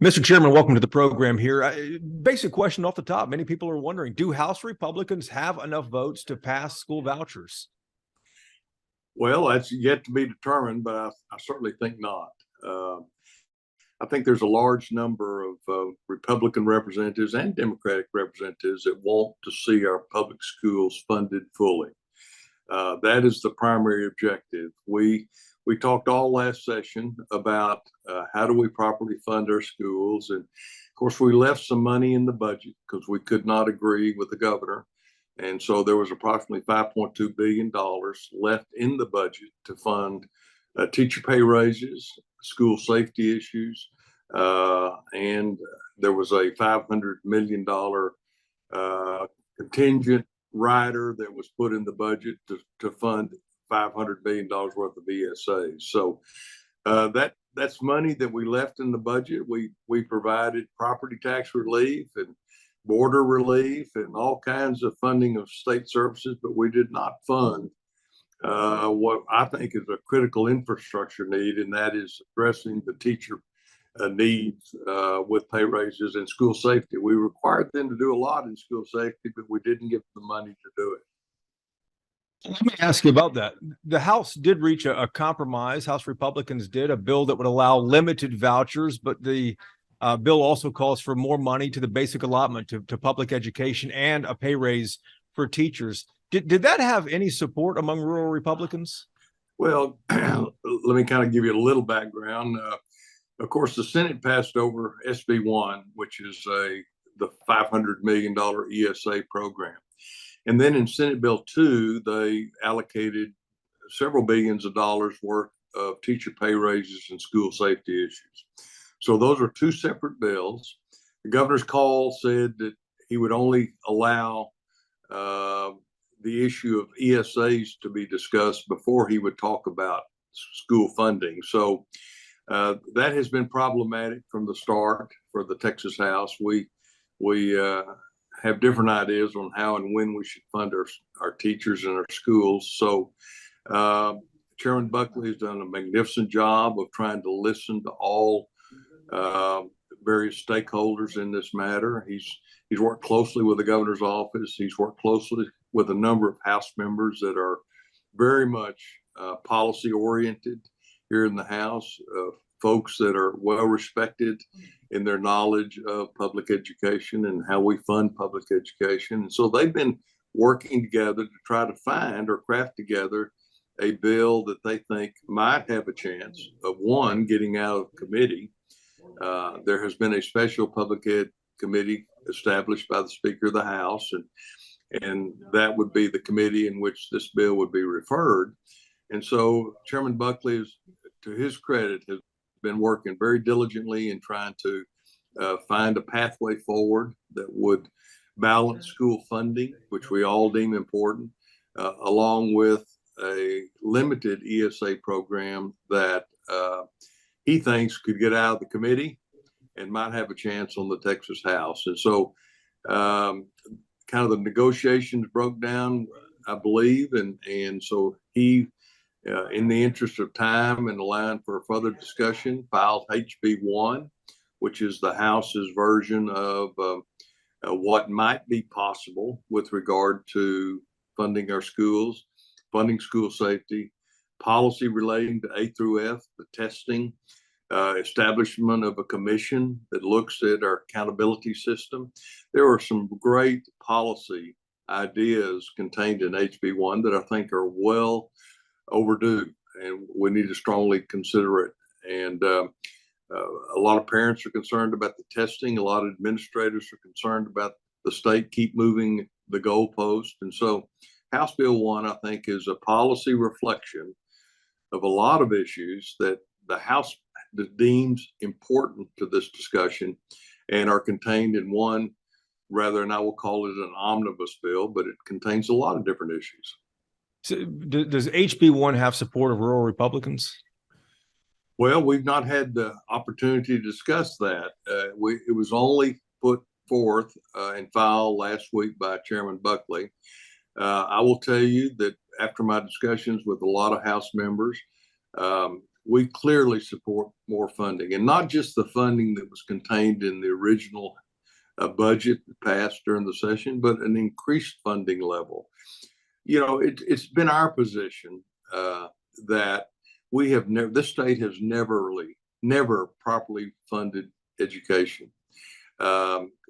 Mr. Chairman, welcome to the program here. Basic question off the top. Many people are wondering, do House Republicans have enough votes to pass school vouchers? Well, that's yet to be determined, but I certainly think not. Uh, I think there's a large number of Republican representatives and Democratic representatives that want to see our public schools funded fully. That is the primary objective. We talked all last session about how do we properly fund our schools, and of course we left some money in the budget because we could not agree with the governor, and so there was approximately $5.2 billion left in the budget to fund teacher pay raises, school safety issues, and there was a $500 million contingent rider that was put in the budget to fund $500 million worth of ESAs. So that's money that we left in the budget. We provided property tax relief and border relief and all kinds of funding of state services, but we did not fund what I think is a critical infrastructure need, and that is addressing the teacher needs with pay raises and school safety. We required them to do a lot in school safety, but we didn't give them the money to do it. Let me ask you about that. The House did reach a compromise. House Republicans did a bill that would allow limited vouchers, but the bill also calls for more money to the basic allotment to public education and a pay raise for teachers. Did that have any support among rural Republicans? Well, let me kind of give you a little background. Of course, the Senate passed over SB 1, which is the $500 million ESA program. And then in Senate Bill 2, they allocated several billions of dollars worth of teacher pay raises and school safety issues. So those are two separate bills. The governor's call said that he would only allow the issue of ESAs to be discussed before he would talk about school funding. So that has been problematic from the start for the Texas House. We have different ideas on how and when we should fund our teachers and our schools. So Chairman Buckley has done a magnificent job of trying to listen to all various stakeholders in this matter. He's worked closely with the governor's office. He's worked closely with a number of House members that are very much policy oriented here in the House, folks that are well respected in their knowledge of public education and how we fund public education. And so they've been working together to try to find or craft together a bill that they think might have a chance of, one, getting out of committee. There has been a special public ed committee established by the Speaker of the House, and that would be the committee in which this bill would be referred. And so Chairman Buckley is, to his credit, has been working very diligently in trying to find a pathway forward that would balance school funding, which we all deem important, along with a limited ESA program that he thinks could get out of the committee and might have a chance on the Texas House. And so kind of the negotiations broke down, I believe, and so he, in the interest of time and allowing for further discussion, filed HB 1, which is the House's version of what might be possible with regard to funding our schools, funding school safety, policy relating to A through F, the testing, establishment of a commission that looks at our accountability system. There are some great policy ideas contained in HB 1 that I think are well overdue, and we need to strongly consider it. And a lot of parents are concerned about the testing. A lot of administrators are concerned about the state keep moving the goalpost. And so House Bill 1, I think, is a policy reflection of a lot of issues that the House deems important to this discussion and are contained in one, rather, and I will call it an omnibus bill, but it contains a lot of different issues. So does HB 1 have support of rural Republicans? Well, we've not had the opportunity to discuss that. It was only put forth and filed last week by Chairman Buckley. I will tell you that after my discussions with a lot of House members, we clearly support more funding, and not just the funding that was contained in the original budget passed during the session, but an increased funding level. You know, it's been our position that we have never, this state has never properly funded education.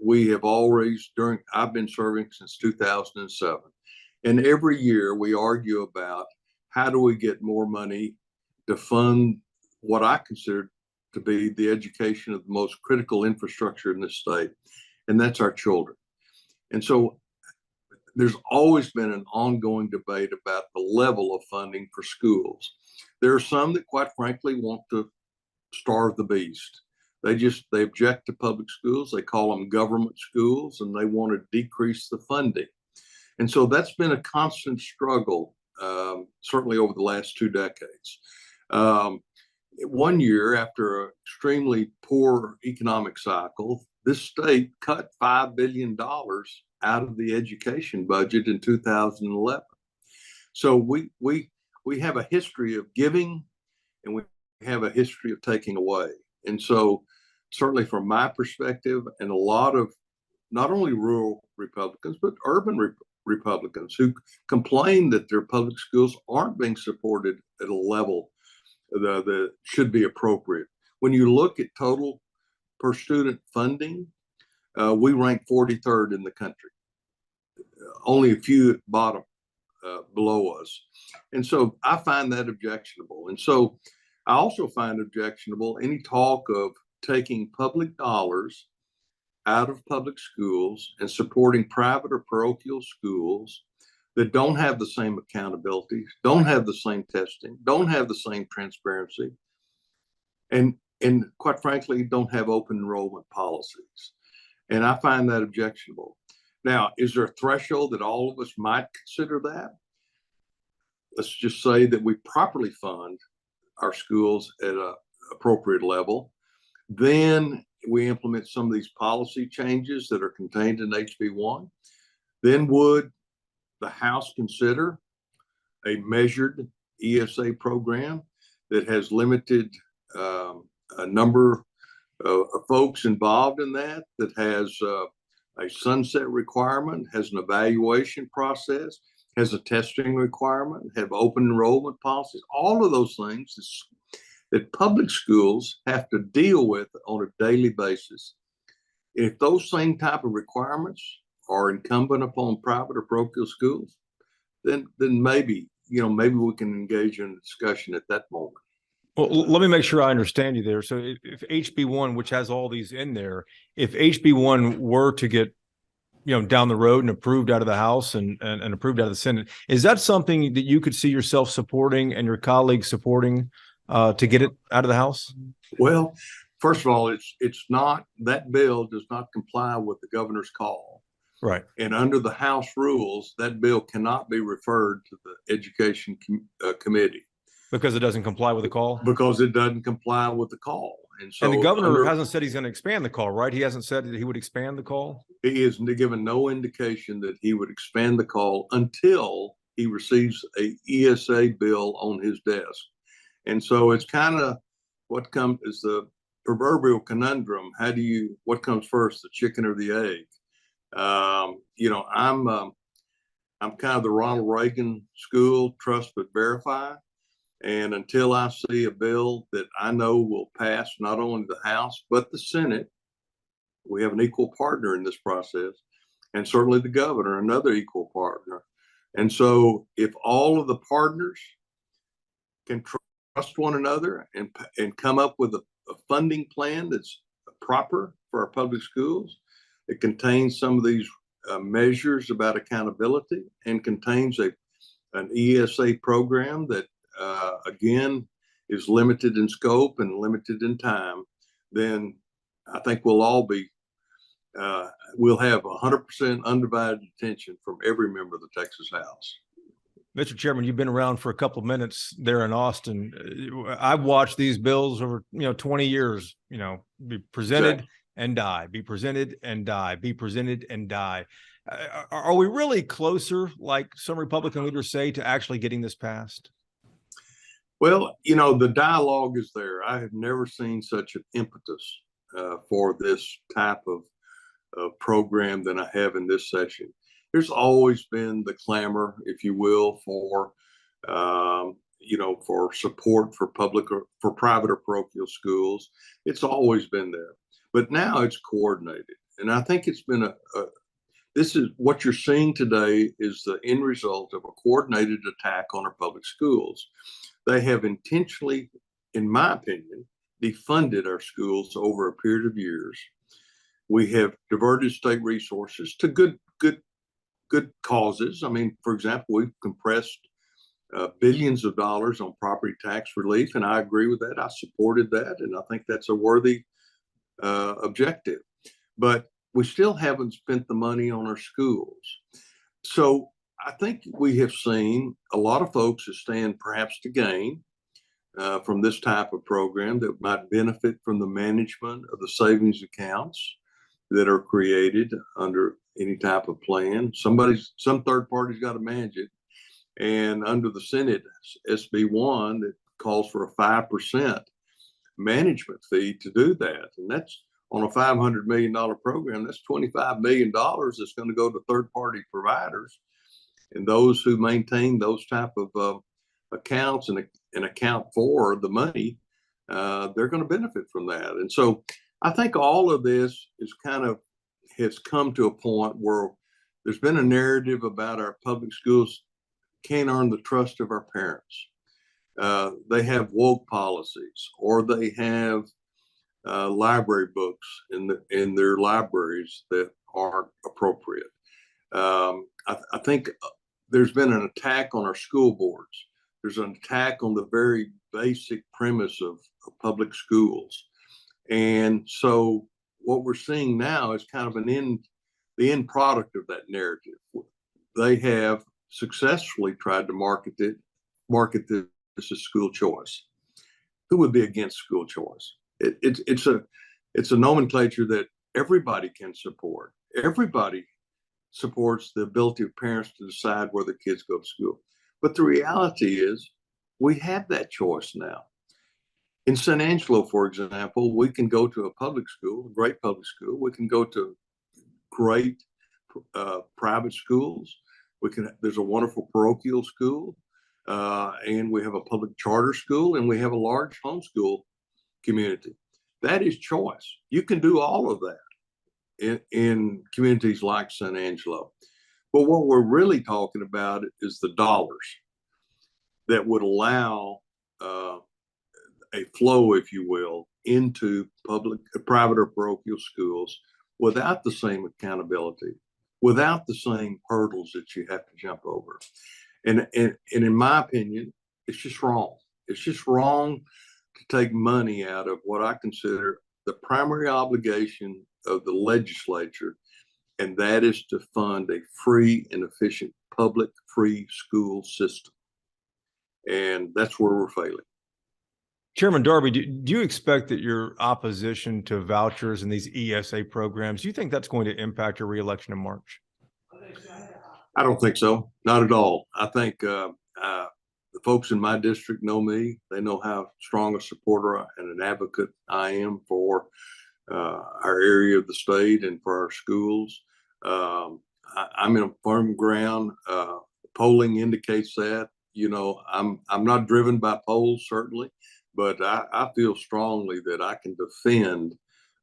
We have always, I've been serving since 2007, and every year we argue about how do we get more money to fund what I consider to be the education of the most critical infrastructure in this state, and that's our children. And so there's always been an ongoing debate about the level of funding for schools. There are some that, quite frankly, want to starve the beast. They object to public schools. They call them government schools, and they want to decrease the funding. And so that's been a constant struggle, certainly over the last 2 decades. One year, after an extremely poor economic cycle, this state cut $5 billion out of the education budget in 2011. So we have a history of giving, and we have a history of taking away. And so certainly from my perspective, and a lot of not only rural Republicans, but urban Republicans who complain that their public schools aren't being supported at a level that should be appropriate. When you look at total per student funding, we rank 43rd in the country. Only a few at the bottom below us. And so I find that objectionable. And so I also find objectionable any talk of taking public dollars out of public schools and supporting private or parochial schools that don't have the same accountability, don't have the same testing, don't have the same transparency, and quite frankly, don't have open enrollment policies. And I find that objectionable. Now, is there a threshold that all of us might consider that? Let's just say that we properly fund our schools at an appropriate level. Then we implement some of these policy changes that are contained in HB1. Then would the House consider a measured ESA program that has limited a number of folks involved in that has a sunset requirement, has an evaluation process, has a testing requirement, have open enrollment policies, all of those things that public schools have to deal with on a daily basis. If those same type of requirements are incumbent upon private or parochial schools, then maybe we can engage in a discussion at that moment. Well, let me make sure I understand you there. So if HB1, which has all these in there, if HB1 were to get, down the road and approved out of the House and approved out of the Senate, is that something that you could see yourself supporting and your colleagues supporting to get it out of the House? Well, first of all, it's not, that bill does not comply with the governor's call. Right. And under the House rules, that bill cannot be referred to the Education Committee. Because it doesn't comply with the call? Because it doesn't comply with the call. And the governor hasn't said he's going to expand the call, right? He hasn't said that he would expand the call? He has given no indication that he would expand the call until he receives a ESA bill on his desk. And so it's kind of what comes is the proverbial conundrum. What comes first, the chicken or the egg? I'm kind of the Ronald Reagan school, trust but verify. And until I see a bill that I know will pass not only the House, but the Senate, we have an equal partner in this process, and certainly the governor, another equal partner. And so if all of the partners can trust one another and come up with a funding plan that's proper for our public schools, it contains some of these measures about accountability and contains an ESA program that again, is limited in scope and limited in time, then I think we'll all be, we'll have 100% undivided attention from every member of the Texas House. Mr. Chairman, you've been around for a couple of minutes there in Austin. I've watched these bills over, 20 years, be presented and die, be presented and die, be presented and die. Are we really closer, like some Republican leaders say, to actually getting this passed? Well, the dialogue is there. I have never seen such an impetus for this type of program than I have in this session. There's always been the clamor, if you will, for support for public or for private or parochial schools. It's always been there, but now it's coordinated, and I think it's been this is what you're seeing today is the end result of a coordinated attack on our public schools. They have intentionally, in my opinion, defunded our schools over a period of years. We have diverted state resources to good causes. I mean, for example, we've compressed billions of dollars on property tax relief, and I agree with that. I supported that, and I think that's a worthy objective. But we still haven't spent the money on our schools. So I think we have seen a lot of folks that stand perhaps to gain from this type of program that might benefit from the management of the savings accounts that are created under any type of plan. Some third party's got to manage it. And under the Senate SB1 that calls for a 5% management fee to do that. And that's on a $500 million program. That's $25 million that's going to go to third party providers. And those who maintain those type of accounts and account for the money, they're going to benefit from that. And so I think all of this has come to a point where there's been a narrative about our public schools can't earn the trust of our parents. They have woke policies, or they have library books in their libraries that aren't appropriate. I think there's been an attack on our school boards. There's an attack on the very basic premise of public schools. And so what we're seeing now is kind of the end product of that narrative. They have successfully tried to market this as school choice. Who would be against school choice? It's a nomenclature that everybody can support. Everybody supports the ability of parents to decide where their kids go to school. But the reality is we have that choice now. In San Angelo, for example, we can go to a public school, a great public school. We can go to great private schools. There's a wonderful parochial school, and we have a public charter school, and we have a large homeschool community. That is choice. You can do all of that in communities like San Angelo. But what we're really talking about is the dollars that would allow a flow, if you will, into private or parochial schools without the same accountability, without the same hurdles that you have to jump over. And in my opinion, it's just wrong. It's just wrong to take money out of what I consider the primary obligation of the legislature, and that is to fund a free and efficient public free school system. And that's where we're failing. Chairman Darby, do you expect that your opposition to vouchers and these ESA programs, do you think that's going to impact your reelection in March? I don't think so. Not at all. I think the folks in my district know me. They know how strong a supporter and an advocate I am for our area of the state and for our schools. I'm in a firm ground. Polling indicates that. I'm not driven by polls, certainly, but I feel strongly that I can defend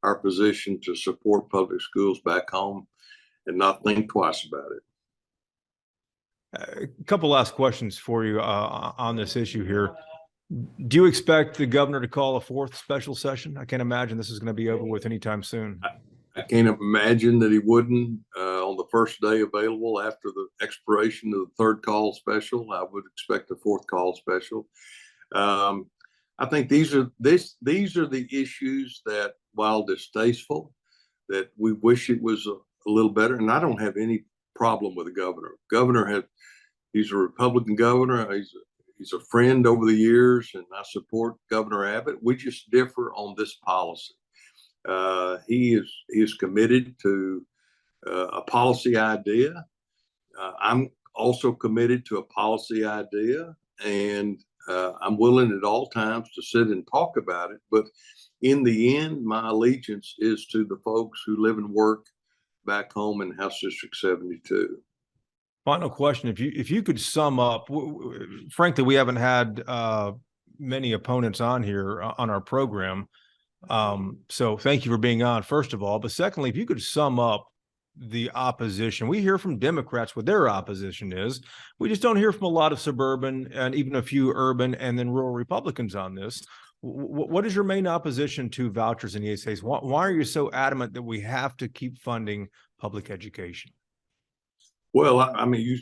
our position to support public schools back home and not think twice about it. A couple last questions for you on this issue here. Do you expect the governor to call a fourth special session? I can't imagine this is going to be over with anytime soon. I can't imagine that he wouldn't on the first day available after the expiration of the third call special. I would expect a fourth call special. I think these are the issues that, while distasteful, that we wish it was a little better. And I don't have any problem with the governor. He's a Republican governor. He's a friend over the years, and I support Governor Abbott. We just differ on this policy. He is committed to a policy idea. I'm also committed to a policy idea, and I'm willing at all times to sit and talk about it, but in the end, my allegiance is to the folks who live and work back home in House District 72. Final question: if you could sum up, frankly, we haven't had many opponents on here on our program, so thank you for being on, first of all. But secondly, if you could sum up the opposition, we hear from Democrats what their opposition is. We just don't hear from a lot of suburban and even a few urban and then rural Republicans on this. What is your main opposition to vouchers and ESAs? Why are you so adamant that we have to keep funding public education? Well, I mean,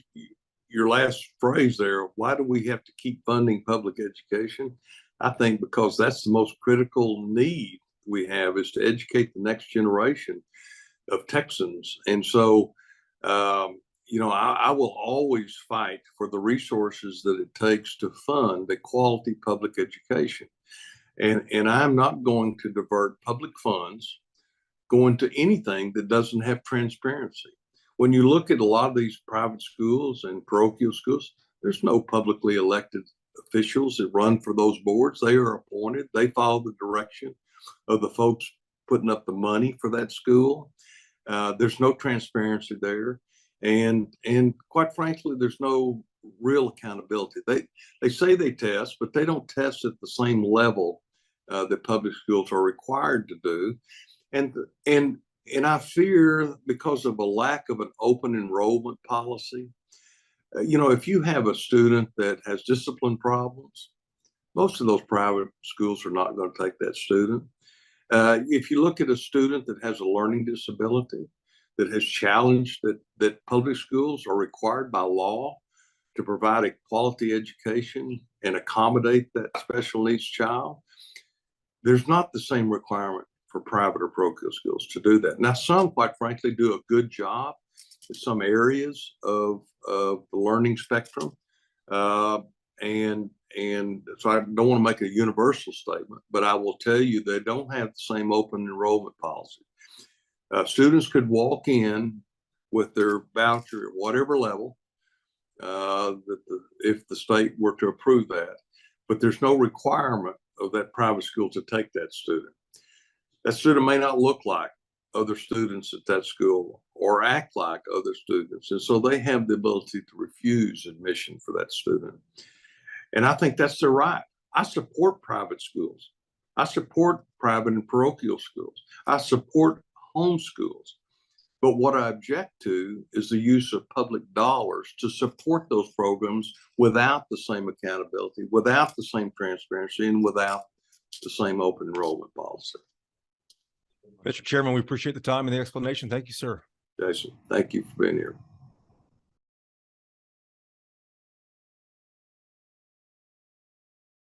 your last phrase there, why do we have to keep funding public education? I think because that's the most critical need we have, is to educate the next generation of Texans. And so, I will always fight for the resources that it takes to fund a quality public education. And I'm not going to divert public funds going to anything that doesn't have transparency. When you look at a lot of these private schools and parochial schools, there's no publicly elected officials that run for those boards. They are appointed. They follow the direction of the folks putting up the money for that school. There's no transparency there. And quite frankly, there's no real accountability. They say they test, but they don't test at the same level that public schools are required to do. And I fear, because of a lack of an open enrollment policy, if you have a student that has discipline problems, most of those private schools are not going to take that student. If you look at a student that has a learning disability, that has challenged that public schools are required by law to provide a quality education and accommodate that special needs child, there's not the same requirement for private or parochial schools to do that. Now, some, quite frankly, do a good job in some areas of the learning spectrum. And so I don't want to make a universal statement, but I will tell you they don't have the same open enrollment policy. Students could walk in with their voucher at whatever level, if the state were to approve that, but there's no requirement of that private school to take that student. That student may not look like other students at that school or act like other students. And so they have the ability to refuse admission for that student. And I think that's their right. I support private schools. I support private and parochial schools. I support homeschools. But what I object to is the use of public dollars to support those programs without the same accountability, without the same transparency, and without the same open enrollment policy. Mr. Chairman, we appreciate the time and the explanation. Thank you, sir. Jason, thank you for being here.